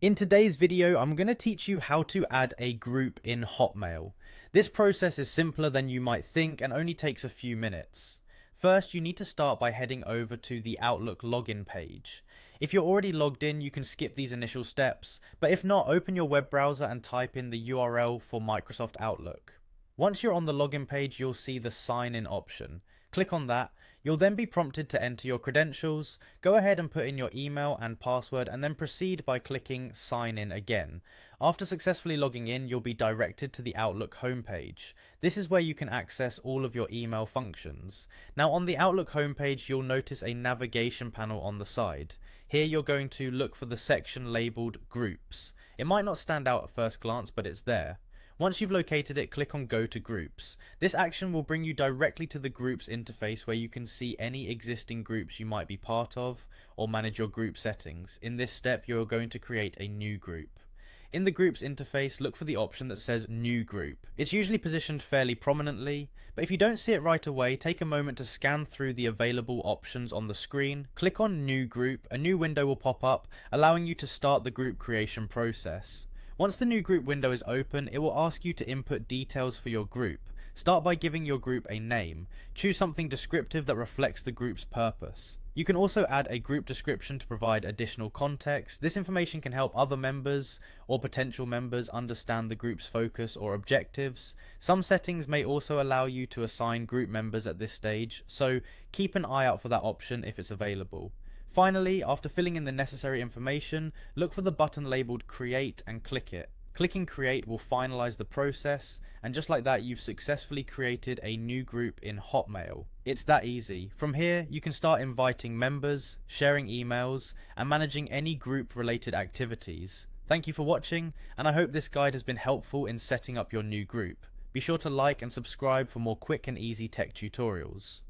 In today's video, I'm going to teach you how to add a group in Hotmail. This process is simpler than you might think and only takes a few minutes. First, you need to start by heading over to the Outlook login page. If you're already logged in, you can skip these initial steps, but if not, open your web browser and type in the URL for Microsoft Outlook. Once you're on the login page, you'll see the sign in option. Click on that. You'll then be prompted to enter your credentials. Go ahead and put in your email and password and then proceed by clicking sign in again. After successfully logging in, you'll be directed to the Outlook homepage. This is where you can access all of your email functions. Now on the Outlook homepage, you'll notice a navigation panel on the side. Here you're going to look for the section labeled groups. It might not stand out at first glance, but it's there. Once you've located it, click on Go to Groups. This action will bring you directly to the Groups interface where you can see any existing groups you might be part of or manage your group settings. In this step, you're going to create a new group. In the Groups interface, look for the option that says New Group. It's usually positioned fairly prominently, but if you don't see it right away, take a moment to scan through the available options on the screen, click on New Group, a new window will pop up, allowing you to start the group creation process. Once the new group window is open, it will ask you to input details for your group. Start by giving your group a name. Choose something descriptive that reflects the group's purpose. You can also add a group description to provide additional context. This information can help other members or potential members understand the group's focus or objectives. Some settings may also allow you to assign group members at this stage, so keep an eye out for that option if it's available. Finally, after filling in the necessary information, look for the button labeled Create and click it. Clicking Create will finalize the process, and just like that, you've successfully created a new group in Hotmail. It's that easy. From here, you can start inviting members, sharing emails, and managing any group-related activities. Thank you for watching, and I hope this guide has been helpful in setting up your new group. Be sure to like and subscribe for more quick and easy tech tutorials.